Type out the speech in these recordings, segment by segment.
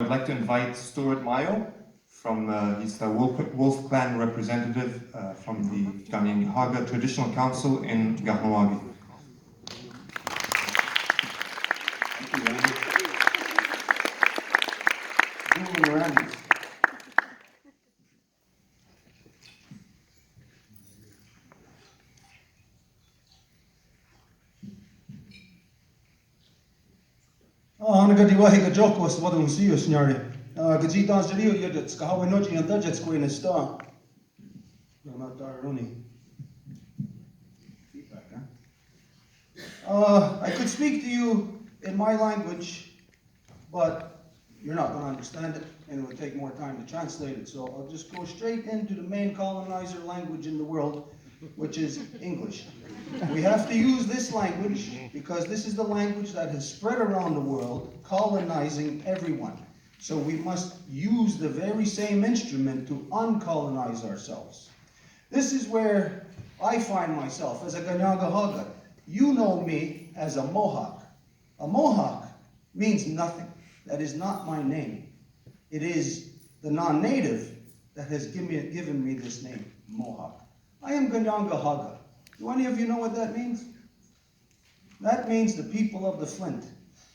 I'd like to invite Stuart Mayo he's the Wolf Clan representative from the Kanien'kehá:ka Traditional Council in Kahnawake. Ana gadi wahi ka joko was wadu musiyo snyari. Gaji dan jariyo yedets ka hawe noji and dajets ko in a star. Not Daroni. Feedback, huh? I could speak to you in my language, but you're not going to understand it, and it would take more time to translate it. So I'll just go straight into the main colonizer language in the world, which is English. We have to use this language because this is the language that has spread around the world, colonizing everyone. So we must use the very same instrument to uncolonize ourselves. This is where I find myself as a Kanien'kehá:ka. You know me as a Mohawk. A Mohawk means nothing. That is not my name. It is the non-native that has given me this name, Mohawk. I am Kanien'kehá:ka. Do any of you know what that means? That means the people of the Flint.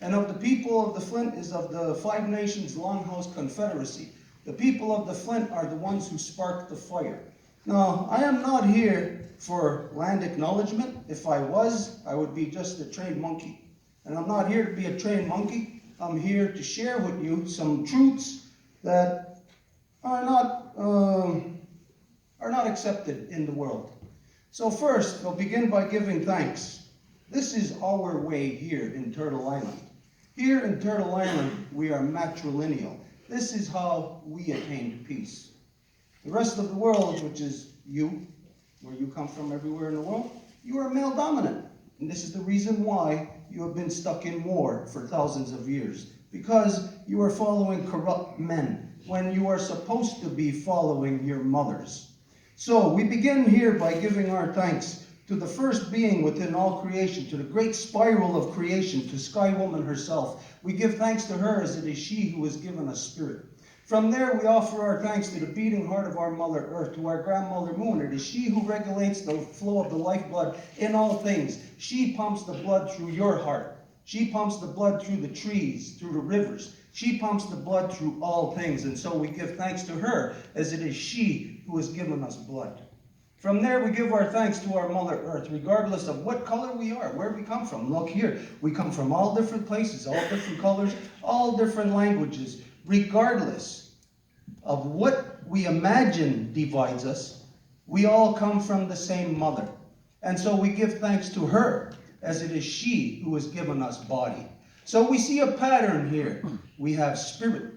And of the people of the Flint is of the Five Nations Longhouse Confederacy. The people of the Flint are the ones who sparked the fire. Now, I am not here for land acknowledgement. If I was, I would be just a trained monkey. And I'm not here to be a trained monkey. I'm here to share with you some truths that are not accepted in the world. So first, I'll begin by giving thanks. This is our way here in Turtle Island. Here in Turtle Island, we are matrilineal. This is how we attained peace. The rest of the world, which is you, where you come from everywhere in the world, you are male dominant. And this is the reason why you have been stuck in war for thousands of years. Because you are following corrupt men when you are supposed to be following your mothers. So we begin here by giving our thanks to the first being within all creation, to the great spiral of creation, to Sky Woman herself. We give thanks to her as it is she who has given us spirit. From there, we offer our thanks to the beating heart of our Mother Earth, to our grandmother Moon. It is she who regulates the flow of the lifeblood in all things. She pumps the blood through your heart. She pumps the blood through the trees, through the rivers. She pumps the blood through all things. And so we give thanks to her as it is she who has given us blood. From there, we give our thanks to our Mother Earth, regardless of what color we are, where we come from. Look here, we come from all different places, all different colors, all different languages. Regardless of what we imagine divides us, we all come from the same mother. And so we give thanks to her, as it is she who has given us body. So we see a pattern here. We have spirit,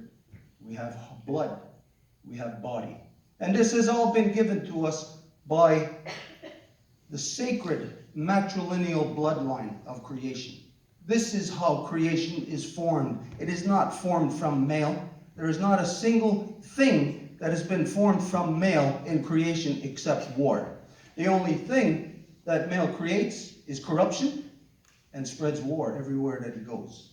we have blood, we have body. And this has all been given to us by the sacred matrilineal bloodline of creation. This is how creation is formed. It is not formed from male. There is not a single thing that has been formed from male in creation except war. The only thing that male creates is corruption and spreads war everywhere that he goes.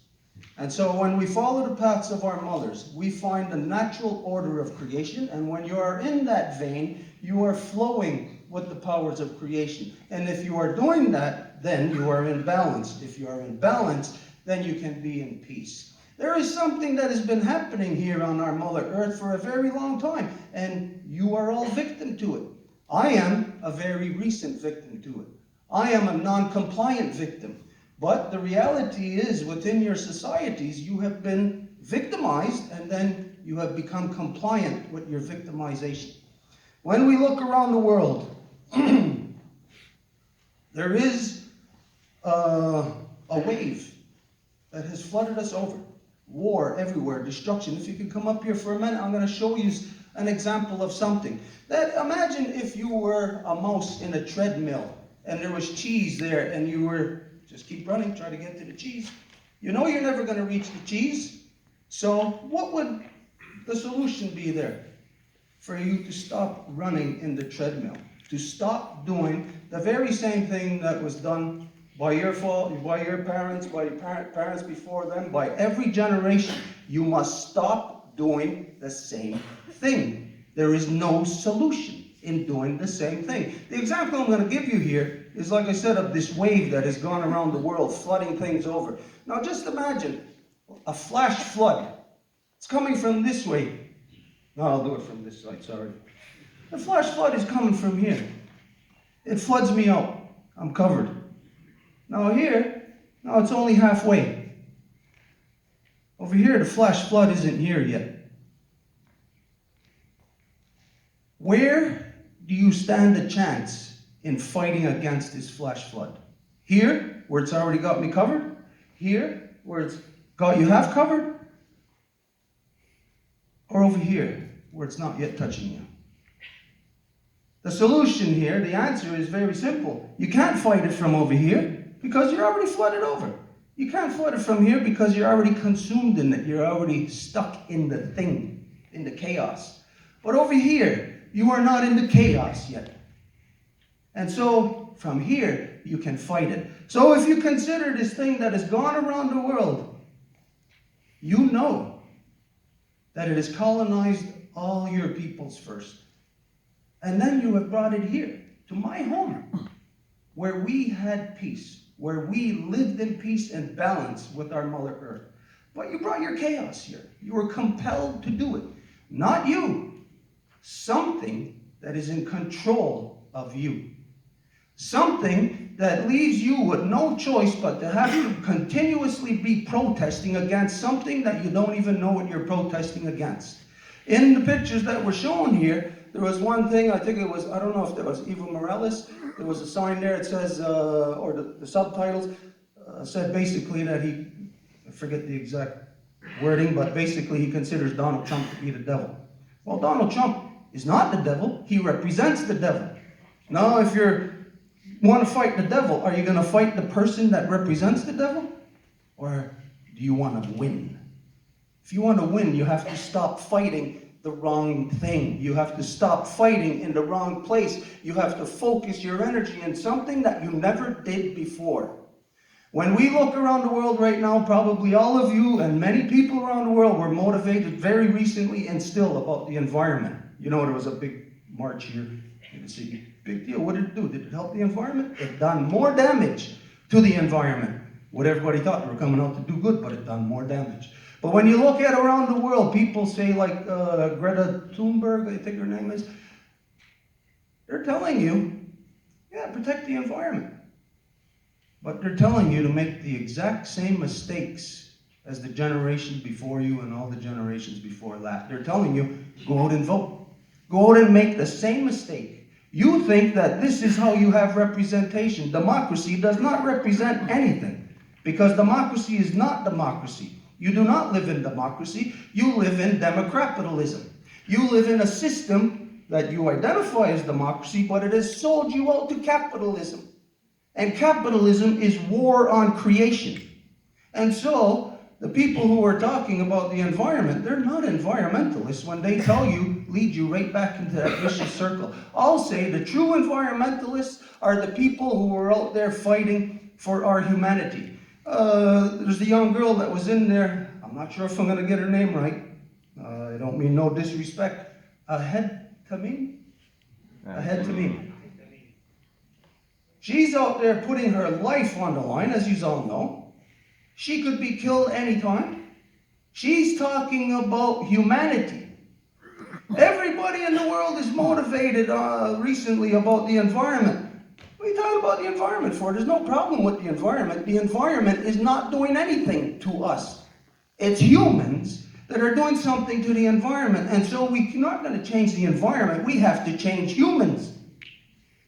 And so when we follow the paths of our mothers, we find the natural order of creation. And when you are in that vein, you are flowing with the powers of creation. And if you are doing that, then you are in balance. If you are in balance, then you can be in peace. There is something that has been happening here on our Mother Earth for a very long time, and you are all victim to it. I am a very recent victim to it. I am a non-compliant victim. But the reality is, within your societies, you have been victimized, and then you have become compliant with your victimization. When we look around the world, there is a wave that has flooded us over. War everywhere, destruction. If you could come up here for a minute, I'm going to show you an example of something. Imagine if you were a mouse in a treadmill, and there was cheese there, and you were, just keep running, try to get to the cheese. You know you're never going to reach the cheese. So what would the solution be there? For you to stop running in the treadmill, to stop doing the very same thing that was done by your parents, by your parents before them, by every generation. You must stop doing the same thing. There is no solution in doing the same thing. The example I'm going to give you here is, like I said, of this wave that has gone around the world, flooding things over. Now just imagine a flash flood. It's coming from this way. No, I'll do it from this side, sorry. The flash flood is coming from here. It floods me out. I'm covered. Now it's only halfway. Over here, the flash flood isn't here yet. Where do you stand a chance in fighting against this flash flood? Here, where it's already got me covered? Here, where it's got you half covered? Or over here, where it's not yet touching you? The solution here, the answer is very simple. You can't fight it from over here because you're already flooded over. You can't flood it from here because you're already consumed in it. You're already stuck in the thing, in the chaos. But over here, you are not in the chaos yet. And so, from here, you can fight it. So if you consider this thing that has gone around the world, you know that it has colonized all your peoples first. And then you have brought it here, to my home, where we had peace, where we lived in peace and balance with our Mother Earth. But you brought your chaos here. You were compelled to do it. Not you. Something that is in control of you. Something that leaves you with no choice but to have to continuously be protesting against something that you don't even know what you're protesting against. In the pictures that were shown here, there was one thing, I think it was, I don't know if that was Evo Morales, there was a sign there, it says, or the subtitles said basically that he, I forget the exact wording, but basically he considers Donald Trump to be the devil. Well, Donald Trump is not the devil, he represents the devil. Now, if you want to fight the devil, are you going to fight the person that represents the devil? Or do you want to win? If you want to win, you have to stop fighting the wrong thing. You have to stop fighting in the wrong place. You have to focus your energy in something that you never did before. When we look around the world right now, probably all of you and many people around the world were motivated very recently and still about the environment. You know, there was a big march here in the city. Big deal. What did it do? Did it help the environment? It done more damage to the environment. What everybody thought they were coming out to do good, but it done more damage. But when you look at around the world, people say like Greta Thunberg, I think her name is, they're telling you, yeah, protect the environment. But they're telling you to make the exact same mistakes as the generation before you and all the generations before that. They're telling you, go out and vote. Go out and make the same mistake. You think that this is how you have representation. Democracy does not represent anything because democracy is not democracy. You do not live in democracy. You live in democratitalism. You live in a system that you identify as democracy, but it has sold you out to capitalism. And capitalism is war on creation. And so, the people who are talking about the environment, they're not environmentalists when they tell you, lead you right back into that vicious circle. I'll say the true environmentalists are the people who are out there fighting for our humanity. There's a young girl that was in there, I'm not sure if I'm going to get her name right. I don't mean no disrespect. Ahed Tamim? Ahed Tamim. She's out there putting her life on the line, as you all know. She could be killed anytime. She's talking about humanity. Everybody in the world is motivated recently about the environment. What are you talking about the environment for? There's no problem with the environment. The environment is not doing anything to us. It's humans that are doing something to the environment. And so we're not going to change the environment. We have to change humans.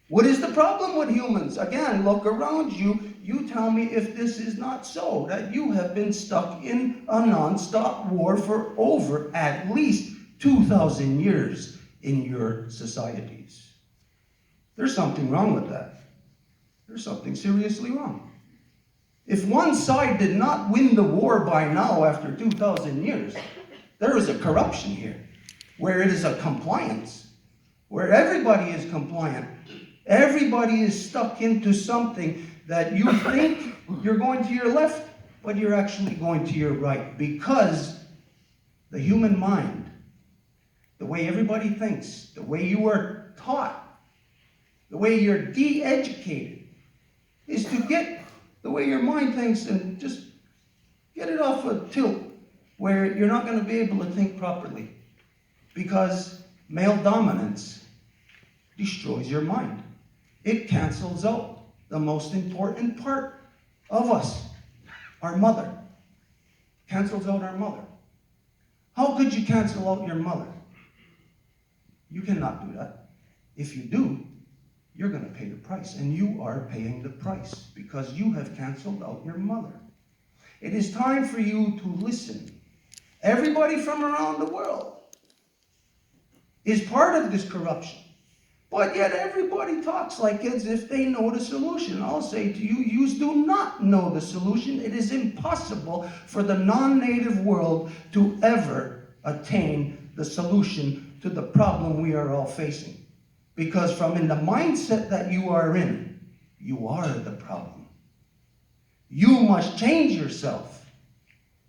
What is the problem with humans? Again, look around you. You tell me if this is not so, that you have been stuck in a non-stop war for over at least 2,000 years in your societies. There's something wrong with that. There's something seriously wrong. If one side did not win the war by now after 2,000 years, there is a corruption here, where it is a compliance, where everybody is compliant. Everybody is stuck into something that you think you're going to your left, but you're actually going to your right, because the human mind, the way everybody thinks, the way you are taught, the way you're de-educated, is to get the way your mind thinks and just get it off a tilt where you're not going to be able to think properly. Because male dominance destroys your mind. It cancels out the most important part of us, our mother. Cancels out our mother. How could you cancel out your mother? You cannot do that. If you do, you're going to pay the price. And you are paying the price because you have canceled out your mother. It is time for you to listen. Everybody from around the world is part of this corruption. But yet everybody talks like as if they know the solution. I'll say to you, you do not know the solution. It is impossible for the non-native world to ever attain the solution to the problem we are all facing. Because from in the mindset that you are in, you are the problem. You must change yourself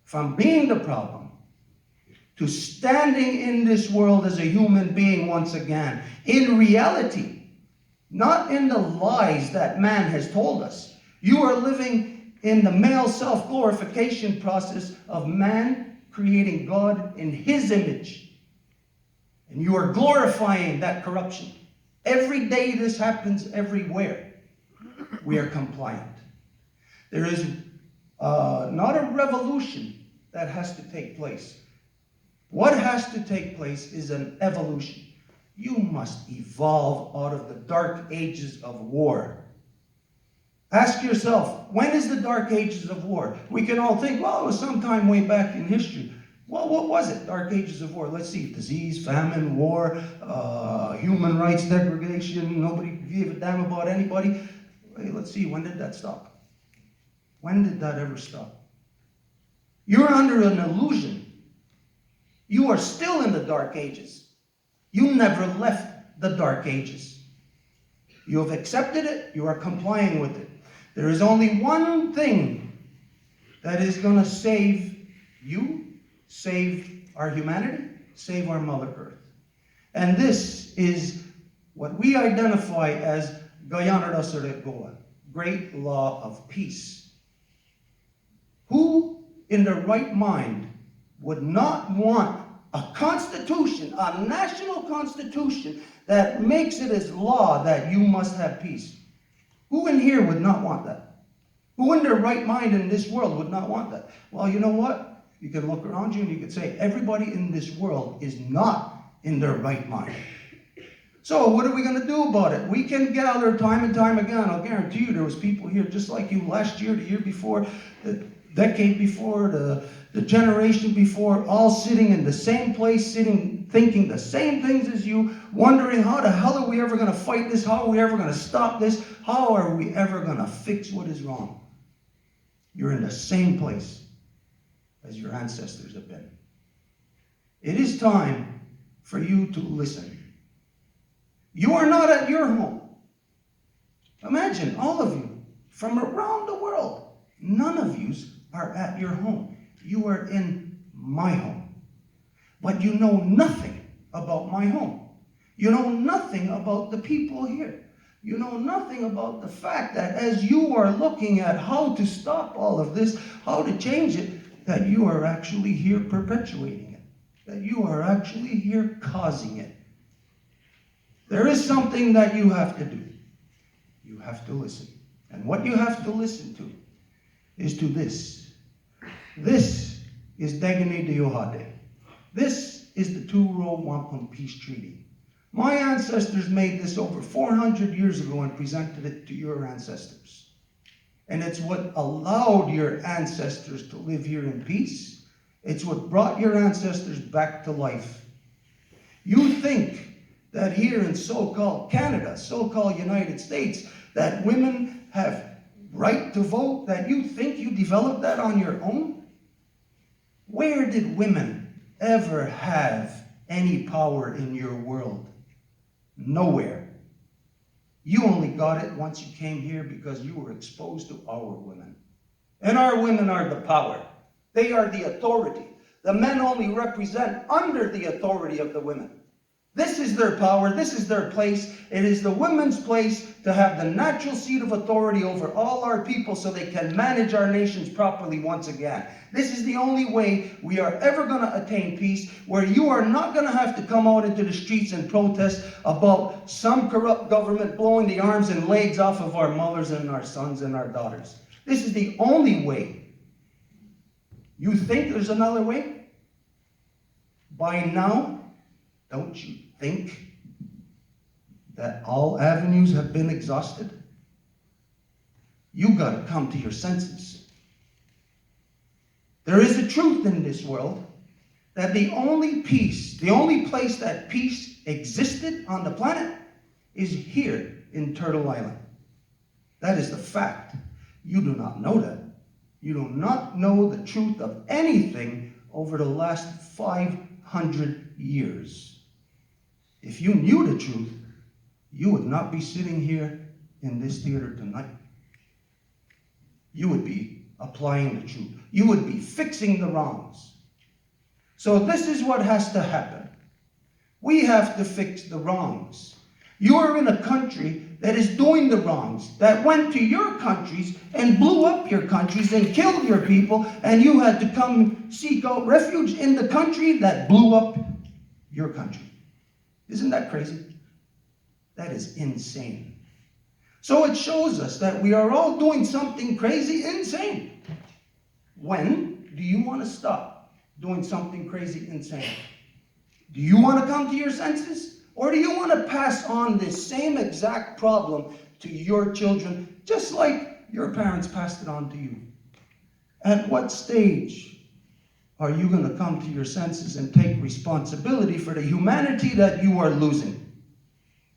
from being the problem to standing in this world as a human being once again, in reality, not in the lies that man has told us. You are living in the male self-glorification process of man creating God in his image. And you are glorifying that corruption. Every day this happens everywhere. We are compliant. There is not a revolution that has to take place. What has to take place is an evolution. You must evolve out of the dark ages of war. Ask yourself, when is the dark ages of war? We can all think, well, it was sometime way back in history. Well, what was it? Dark ages of war. Let's see, disease, famine, war, human rights degradation, nobody gave a damn about anybody. Hey, let's see, when did that stop? When did that ever stop? You're under an illusion. You are still in the dark ages. You never left the dark ages. You have accepted it. You are complying with it. There is only one thing that is going to save you, save our humanity, save our Mother Earth. And this is what we identify as Gayana Rasare Goa, great law of peace. Who in their right mind would not want a constitution, a national constitution that makes it as law that you must have peace? Who in here would not want that? Who in their right mind in this world would not want that? Well, you know what? You can look around you and you can say everybody in this world is not in their right mind. So what are we going to do about it? We can gather time and time again. I'll guarantee you there was people here just like you last year, the year before, the decade before, the generation before, all sitting in the same place, thinking the same things as you, wondering how the hell are we ever going to fight this? How are we ever going to stop this? How are we ever going to fix what is wrong? You're in the same place as your ancestors have been. It is time for you to listen. You are not at your home. Imagine all of you from around the world. None of you are at your home. You are in my home. But you know nothing about my home. You know nothing about the people here. You know nothing about the fact that as you are looking at how to stop all of this, how to change it, that you are actually here perpetuating it. That you are actually here causing it. There is something that you have to do. You have to listen. And what you have to listen to is to this. This is Degani de Yohade. This is the Two-Row Wampum Peace Treaty. My ancestors made this over 400 years ago and presented it to your ancestors. And it's what allowed your ancestors to live here in peace. It's what brought your ancestors back to life. You think that here in so-called Canada, so-called United States, that women have right to vote, that you think you developed that on your own? Where did women ever have any power in your world? Nowhere. You only got it once you came here because you were exposed to our women. And our women are the power. They are the authority. The men only represent under the authority of the women. This is their power, this is their place. It is the women's place to have the natural seat of authority over all our people so they can manage our nations properly once again. This is the only way we are ever going to attain peace, where you are not going to have to come out into the streets and protest about some corrupt government blowing the arms and legs off of our mothers and our sons and our daughters. This is the only way. You think there's another way? By now, don't you think that all avenues have been exhausted? You got to come to your senses. There is a truth in this world that the only place that peace existed on the planet is here in Turtle Island. That is the fact. You do not know that. You do not know the truth of anything over the last 500 years. If you knew the truth, you would not be sitting here in this theater tonight. You would be applying the truth. You would be fixing the wrongs. So this is what has to happen. We have to fix the wrongs. You are in a country that is doing the wrongs, that went to your countries and blew up your countries and killed your people, and you had to come seek out refuge in the country that blew up your country. Isn't that crazy? That is insane. So it shows us that we are all doing something crazy, insane. When do you want to stop doing something crazy, insane? Do you want to come to your senses? Or do you want to pass on this same exact problem to your children, just like your parents passed it on to you? At what stage are you going to come to your senses and take responsibility for the humanity that you are losing?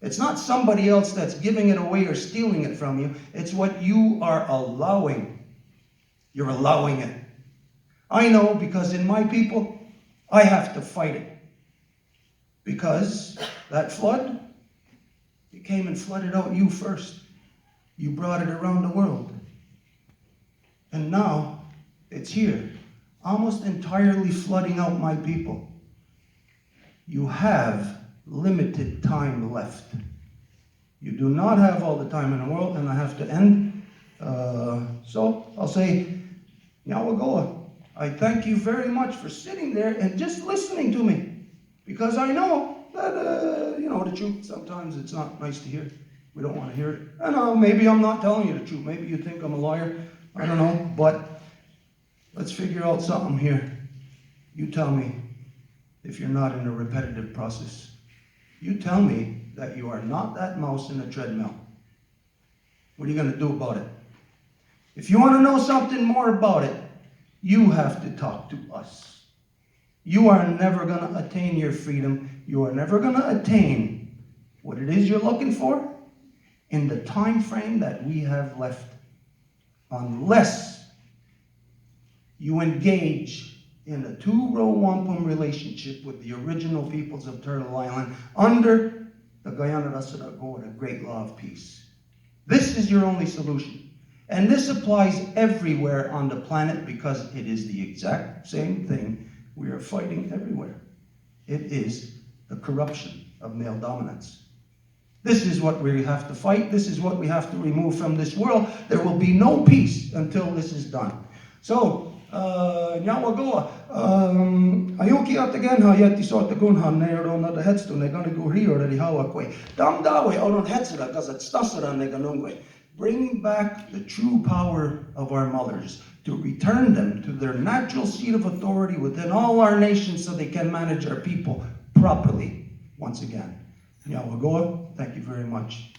It's not somebody else that's giving it away or stealing it from you. It's what you are allowing. You're allowing it. I know, because in my people, I have to fight it. Because that flood, it came and flooded out you first. You brought it around the world. And now it's here, almost entirely flooding out my people. You have limited time left. You do not have all the time in the world, and I have to end. So I'll say, Nyawagoa, I thank you very much for sitting there and just listening to me. Because I know that, the truth, sometimes it's not nice to hear. We don't want to hear it. I know, maybe I'm not telling you the truth. Maybe you think I'm a liar. I don't know, but let's figure out something here. You tell me if you're not in a repetitive process. You tell me that you are not that mouse in a treadmill. What are you going to do about it? If you want to know something more about it, you have to talk to us. You are never going to attain your freedom. You are never going to attain what it is you're looking for in the time frame that we have left, unless you engage in a two-row wampum relationship with the original peoples of Turtle Island under the Guyana Rasarago, the Great Law of Peace. This is your only solution. And this applies everywhere on the planet, because it is the exact same thing we are fighting everywhere. It is the corruption of male dominance. This is what we have to fight. This is what we have to remove from this world. There will be no peace until this is done. So, Nyawagoa, ayuki atagan ha yeti sota gunhan neiro na the headstone negani go rio the hawakwe. Dam dawe oron hetsera because it's stasara neganungwe. Bring back the true power of our mothers, to return them to their natural seat of authority within all our nations so they can manage our people properly once again. Nyawagoa, thank you very much.